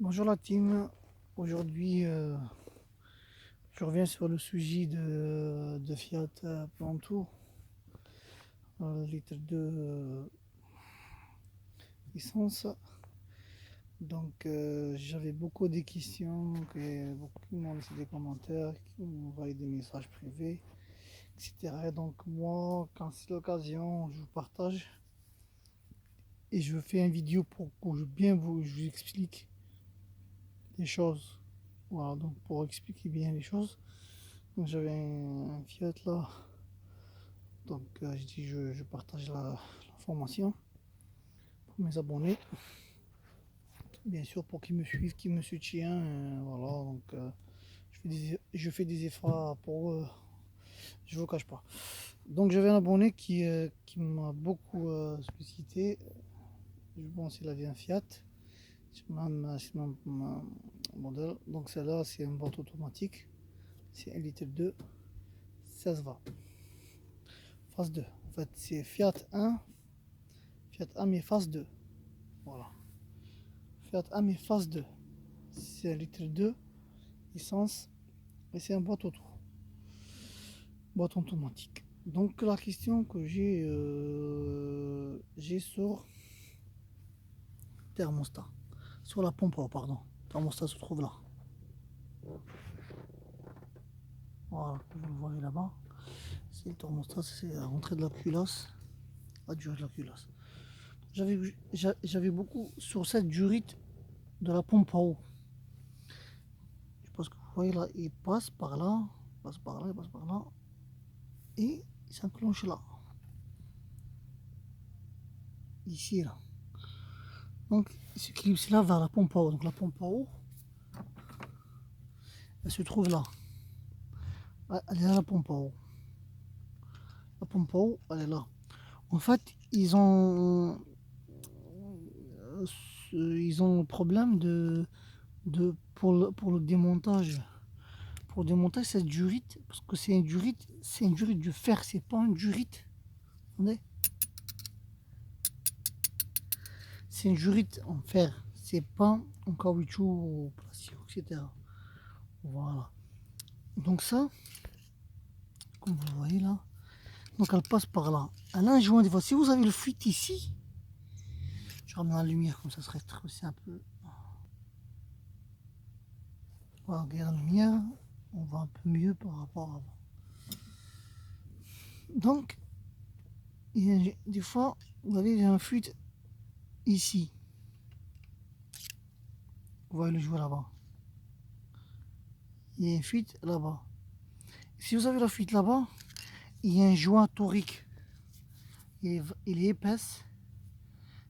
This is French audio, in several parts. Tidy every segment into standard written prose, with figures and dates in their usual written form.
Bonjour la team, aujourd'hui je reviens sur le sujet de Fiat Punto, litre de essence. Donc j'avais beaucoup de questions, que beaucoup m'ont laissé des commentaires, qui m'ont envoyé des messages privés, etc. Donc moi, quand c'est l'occasion, je vous partage et je fais une vidéo pour que je vous explique les choses. Voilà, donc pour expliquer bien les choses. Donc j'avais un Fiat là. Donc je dis je partage l'information pour mes abonnés. Bien sûr pour qu'ils me suivent, qu'ils me soutiennent. Voilà, donc je fais des efforts pour eux. Je vous cache pas. Donc j'avais un abonné qui m'a beaucoup sollicité. Je pense qu'il avait un Fiat. C'est mon modèle. Donc celle-là c'est une boîte automatique. C'est 1,2 litre, ça se va. Phase 2. En fait c'est Fiat 1 mais phase 2. Voilà. Fiat A mais phase 2. C'est 1,2 litre essence et c'est un boîte auto. Boîte automatique. Donc la question que j'ai sur thermostat. Sur la pompe, pardon. Thermostat se trouve là. Voilà, vous le voyez là-bas. C'est le thermostat, c'est la rentrée de la culasse. La durée de la culasse. J'avais beaucoup sur cette durée de la pompe à eau. Je pense que vous voyez là, il passe par là, il passe par là, il passe par là. Et il s'enclenche là. Ici là. Donc ce clip là vers la pompe à eau. Donc la pompe à eau, elle se trouve là. Elle est là la pompe à eau. La pompe à eau, elle est là. En fait, ils ont le problème pour le démontage. Pour démonter cette durite, parce que c'est une durite de fer, c'est pas une durite. Attendez. C'est une durite en fer, c'est pas en caoutchouc ou plastique, etc. Voilà. Donc ça, comme vous le voyez là, donc elle passe par là. Elle a un joint des fois. Si vous avez le fuite ici, je ramène la lumière comme ça serait très un peu. Voilà, regardez la lumière, on voit un peu mieux par rapport à avant. Donc, des fois, vous avez un fuite ici. Vous voyez le joint là-bas. Il y a une fuite là-bas. Si vous avez la fuite là-bas, il y a un joint torique. Il est épaisse.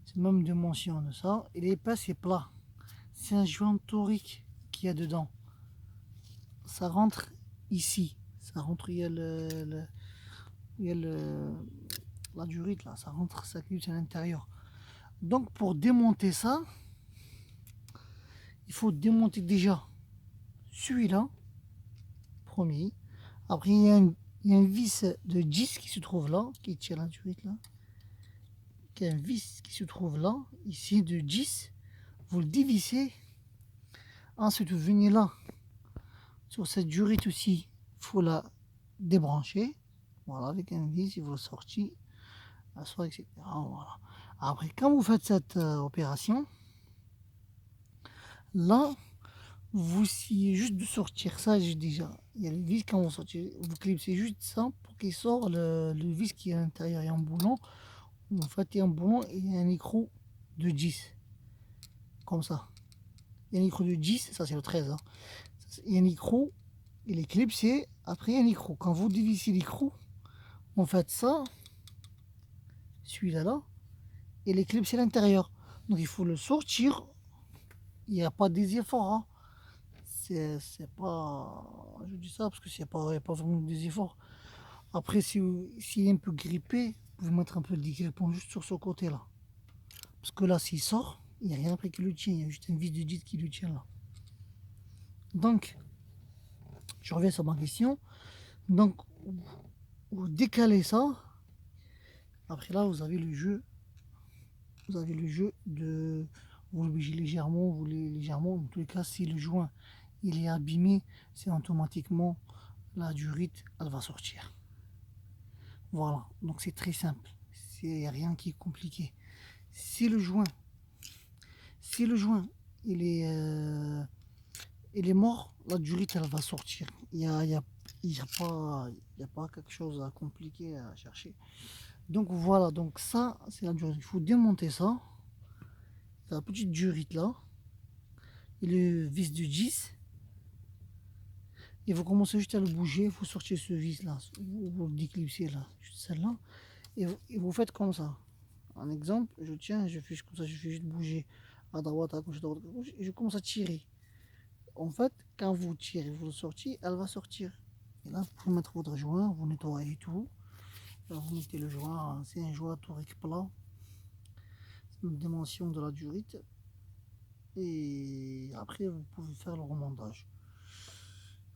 C'est même dimension de ça. Il est épaisse et plat. C'est un joint torique qu'il y a dedans. Ça rentre ici. Ça rentre, il y a la durite là. Ça rentre, ça glisse à l'intérieur. Donc pour démonter ça, il faut démonter déjà celui-là, premier. Après, il y a un vis de 10 qui se trouve là, qui tient la durite là. Il y a un vis qui se trouve là, ici de 10. Vous le dévissez. Ensuite, vous venez là. Sur cette durite aussi, il faut la débrancher. Voilà, avec un vis, il faut sortir, asseoir, etc. Voilà. Après, quand vous faites cette opération, là, vous essayez juste de sortir ça. J'ai déjà, il y a le vis quand vous sortez, vous clipsez juste ça pour qu'il sorte le vis qui est à l'intérieur. Il y a un boulon. Vous faites un boulon et un écrou de 10. Comme ça. Il y a un écrou de 10, ça c'est le 13. Hein. Il y a un écrou, il est clipsé. Après, il y a un écrou. Quand vous dévissez l'écrou, on fait ça, celui-là là, et les clips c'est l'intérieur. Donc il faut le sortir. Il n'y a pas des efforts. Hein. C'est pas. Je dis ça parce que il n'y a pas vraiment des efforts. Après, s'il est un peu grippé, vous pouvez mettre un peu de dégrippant juste sur ce côté-là. Parce que là, s'il sort, il n'y a rien après qui le tient. Il y a juste un vis de 10 qui le tient là. Donc, je reviens sur ma question. Donc, vous décalez ça. Après là, vous avez le jeu. Vous avez le jeu de. Vous le bougez légèrement, vous les légèrement. En tous les cas, si le joint il est abîmé, c'est automatiquement la durite, elle va sortir. Voilà, donc c'est très simple. Il n'y a rien qui est compliqué. Si le joint, si le joint il est mort, la durite elle va sortir. Il y a pas quelque chose à compliquer à chercher. Donc voilà, donc ça c'est la durite. Il faut démonter ça. La petite durite là. Et le vis de 10. Et vous commencez juste à le bouger. Vous sortez ce vis là. Vous le déclipsez là. Juste celle-là. Et vous faites comme ça. Un exemple, je tiens, je fais comme ça, je fais juste bouger à droite, à gauche, à droite, à gauche, et je commence à tirer. En fait, quand vous tirez, vous le sortez, elle va sortir. Et là, vous pouvez mettre votre joint, vous nettoyez tout. Là, vous mettez le joint, c'est un joint torique plat. C'est une dimension de la durite. Et après, vous pouvez faire le remontage.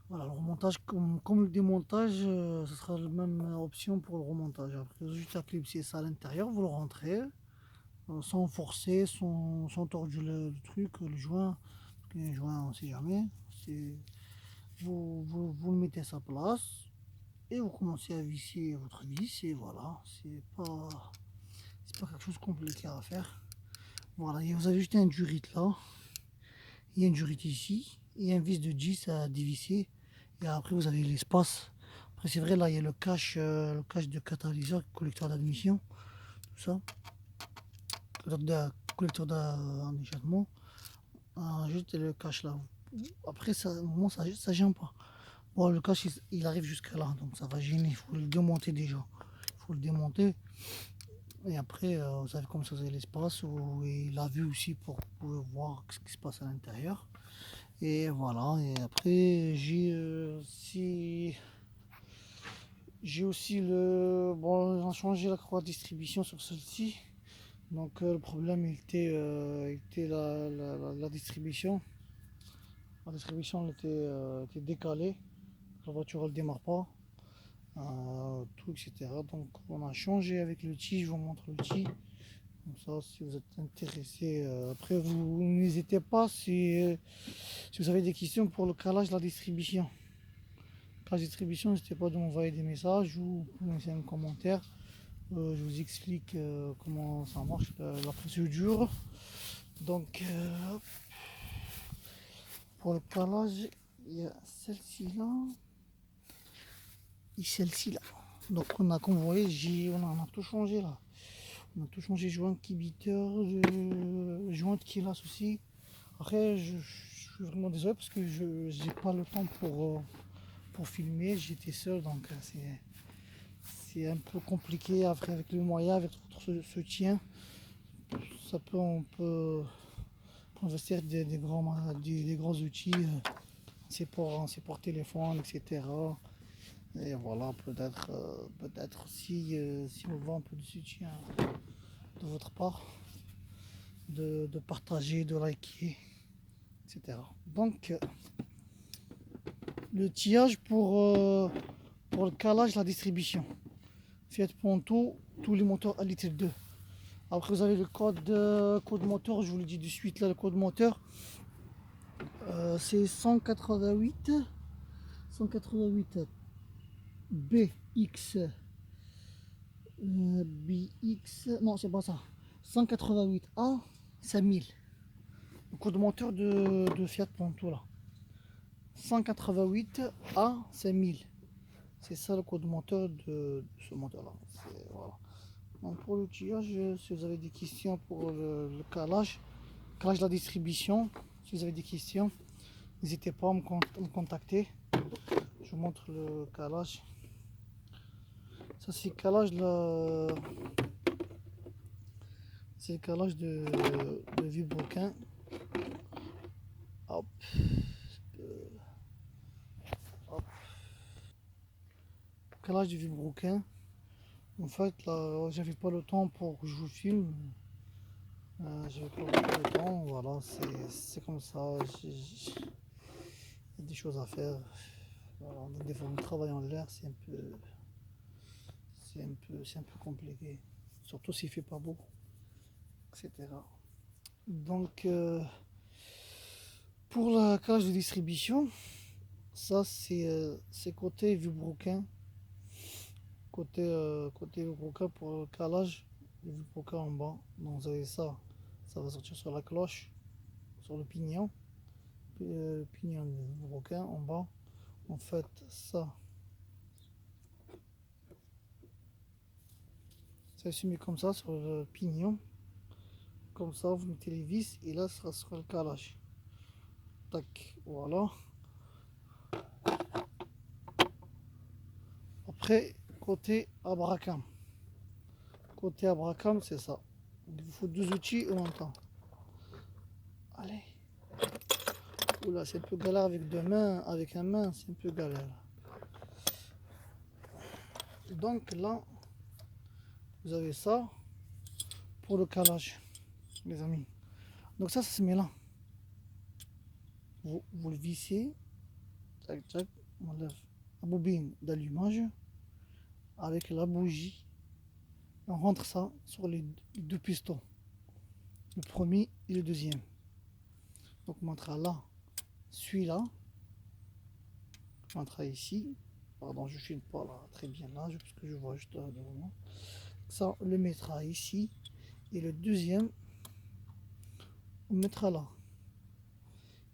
Voilà, le remontage, comme le démontage, ce sera la même option pour le remontage. Après, juste à clipser ça à l'intérieur, vous le rentrez. Sans forcer, sans tordre le truc, le joint. Le joint, on ne sait jamais. Vous le mettez à sa place et vous commencez à visser votre vis. Et voilà, c'est pas quelque chose de compliqué à faire. Voilà, et vous avez juste un durite là. Il y a une durite ici. Et un vis de 10 à dévisser. Et après, vous avez l'espace. Après, c'est vrai, là, il y a le cache de catalyseur, collecteur d'admission. Tout ça. Collecteur d'échappement. Juste le cache là. Après, ça gêne pas. Bon, le cache il arrive jusqu'à là, donc ça va gêner. Il faut le démonter déjà. Il faut le démonter. Et après, vous savez comme ça, vous avez l'espace et la vue aussi pour pouvoir voir ce qui se passe à l'intérieur. Et voilà. Et après, j'ai aussi le. Bon, on a changé la croix de distribution sur celle-ci. Donc le problème il était la distribution. La distribution était décalée. La voiture elle démarre pas. Tout, etc. Donc on a changé avec l'outil, je vous montre l'outil. Comme ça, si vous êtes intéressé, après vous n'hésitez pas si vous avez des questions pour le calage de la distribution. La distribution, n'hésitez pas de m'envoyer des messages ou vous laisser un commentaire. Je vous explique comment ça marche, la procédure. Donc pour le calage, il y a celle-ci là et celle-ci là. Donc on a, comme vous voyez, on a tout changé là. On a tout changé, joint kibiteur, joint qui là aussi. Après je suis vraiment désolé parce que je n'ai pas le temps pour filmer, j'étais seul donc c'est un peu compliqué après avec le moyen, avec votre soutien. On peut investir des grands outils, c'est pour téléphone, etc. Et voilà, peut-être si on voit un peu de soutien de votre part, de partager, de liker, etc. Donc, le tirage pour le calage, la distribution. Fiat Punto, tous les moteurs à litre 2. Après, vous avez le code moteur, je vous le dis de suite là, le code moteur. C'est 188 BX BX, non c'est pas ça, 188A 5000, le code moteur de Fiat Punto là, 188A 5000, c'est ça le code moteur de ce moteur là. Voilà. Donc pour l'outillage, si vous avez des questions pour le calage de la distribution, si vous avez des questions, n'hésitez pas à me contacter. Je vous montre le calage. Ça c'est le calage c'est le calage de vilebrequin. Hop. Hop. Calage de vilebrequin. En fait là j'avais pas le temps pour que je vous filme. J'avais pas beaucoup de temps, voilà, c'est comme ça. Il y a des choses à faire. Voilà, des fois le travail en l'air c'est un peu compliqué. Surtout s'il fait pas beau, etc. Donc Pour la cage de distribution, ça c'est côté vibroquin. Côté vibroquin pour le calage du vibroquin en bas. Donc vous avez ça, ça va sortir sur la cloche, sur le pignon. Pignon du vibroquin en bas. En fait, ça se met comme ça sur le pignon. Comme ça, vous mettez les vis et là, ça sera le calage. Tac, voilà. Après, côté abracam. Côté abracam, c'est ça. Il vous faut deux outils en même temps. Allez. Oula, c'est un peu galère avec deux mains. Avec un main, c'est un peu galère. Donc là, vous avez ça pour le calage, les amis. Donc ça se met là. Vous le vissez. Tac, tac. On enlève la bobine d'allumage avec la bougie. On rentre ça sur les deux pistons. Le premier et le deuxième. Donc on mettra là, celui-là. On mettra ici. Pardon, je ne filme pas là très bien là, parce que je vois juste là devant. Ça, on le mettra ici. Et le deuxième, on le mettra là.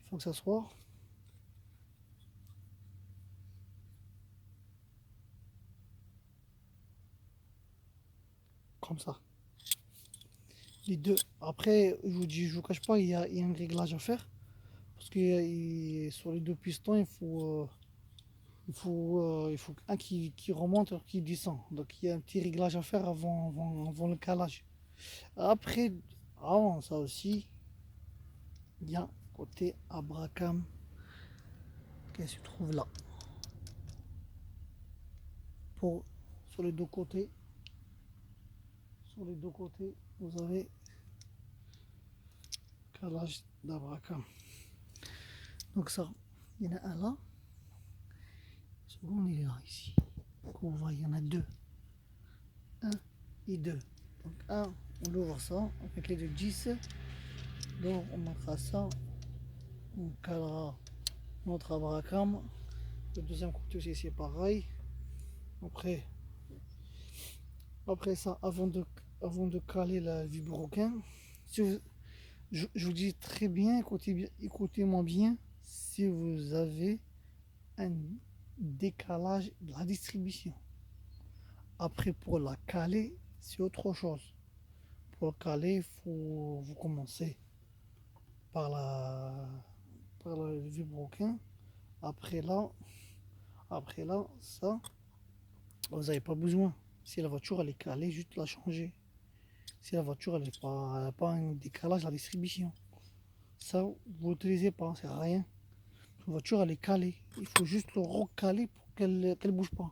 Il faut que ça soit comme ça. Les deux. Après, je vous cache pas, il y a un réglage à faire. Parce que sur les deux pistons, il faut un qui remonte et l'autre qui descend. Donc il y a un petit réglage à faire avant le calage. Après, avant ça aussi, il y a côté abracam qui se trouve là. Pour, sur les deux côtés, vous avez calage d'abracam. Donc ça, il y en a un là. Le second, il est là, ici. Donc on voit, il y en a deux. Un et deux. Donc un, on ouvre ça avec les deux 10. Donc on mettra ça. On calera notre abracam. Le deuxième côté aussi, c'est pareil. Après, après ça, avant de caler la vibroquin, si vous, je vous dis très bien, écoutez-moi bien, si vous avez un décalage de la distribution. Après, pour la caler, c'est autre chose. Pour la caler, il faut vous commencer par par le vibroquin. Après là, ça, vous n'avez pas besoin. Si la voiture elle est calée, juste la changer. Si la voiture elle n'a pas un décalage de la distribution, ça vous l'utilisez pas, c'est rien. La voiture elle est calée. Il faut juste le recaler pour qu'elle ne bouge pas.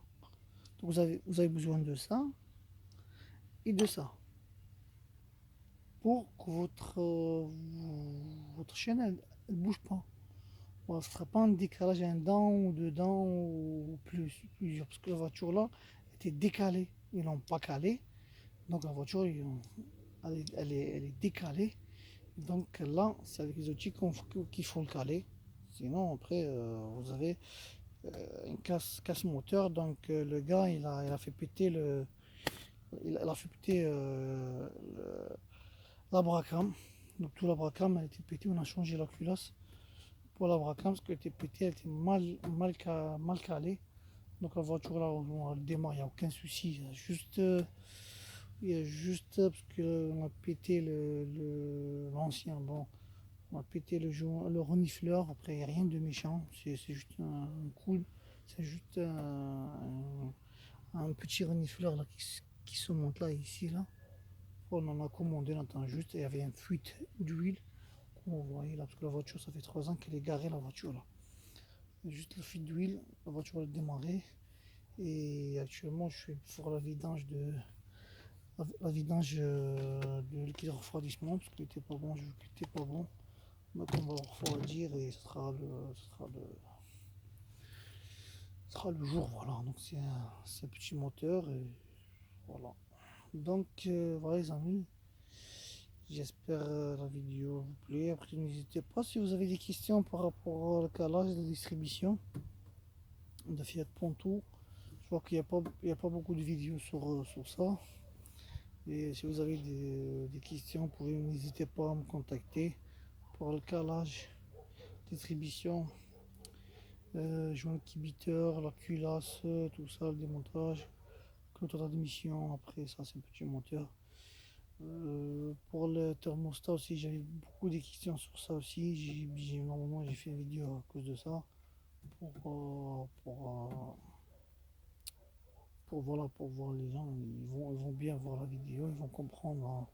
Donc vous avez besoin de ça et de ça pour que votre chaîne elle bouge pas. Voilà, ce ne sera pas un décalage un dent ou deux dents ou plusieurs. Parce que la voiture là était décalée. Ils l'ont pas calée. Donc la voiture elle est décalée. Donc là, c'est avec les outils qu'il faut le caler. Sinon, après, vous avez une casse moteur. Donc le gars, il a fait péter il a fait péter l'abracam. Donc tout l'abracam a été pété. On a changé la culasse pour l'abracam parce qu'elle était pétée, elle était mal calée. Donc la voiture là, on démarre, il n'y a aucun souci. Il y a juste parce qu'on a pété l'ancien. Bon, on a pété le renifleur. Après, il n'y a rien de méchant. C'est juste un coup. C'est juste un petit renifleur là, qui se monte là, ici. Là. On en a commandé, on attend juste. Il y avait une fuite d'huile. Vous voyez là, parce que la voiture, ça fait 3 ans qu'elle est garée, la voiture là. Il y a juste la fuite d'huile. La voiture a démarré. Et actuellement, je suis pour la vidange de liquide refroidissement parce qu'il n'était pas bon, je veux qu'il n'était pas bon. Donc on va le refroidir et ce sera le jour, voilà. Donc c'est un petit moteur et voilà. Donc voilà les amis, J'espère la vidéo vous plaît. Après, n'hésitez pas si vous avez des questions par rapport au calage de distribution de Fiat Punto. Je vois qu'il n'y a pas beaucoup de vidéos sur ça. Et si vous avez des questions, vous pouvez n'hésitez pas à me contacter pour le calage, distribution, joint kibiteur, la culasse, tout ça, le démontage, clôture d'admission. Après ça, c'est un petit moteur. Pour le thermostat aussi, j'avais beaucoup de questions sur ça aussi. Normalement, j'ai fait une vidéo à cause de ça. Voilà, pour voir les gens, ils vont bien voir la vidéo, ils vont comprendre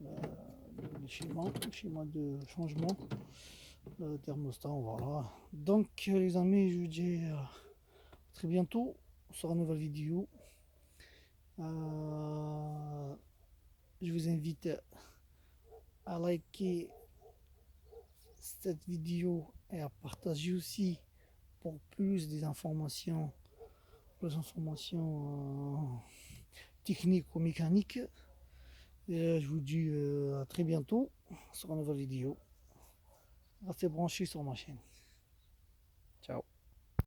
le schéma de changement, le thermostat, voilà. Donc, les amis, je vous dis très bientôt sur une nouvelle vidéo. Je vous invite à liker cette vidéo et à partager aussi pour plus des informations, techniques ou mécaniques. Et je vous dis à très bientôt sur une nouvelle vidéo. Restez branchés sur ma chaîne. Ciao.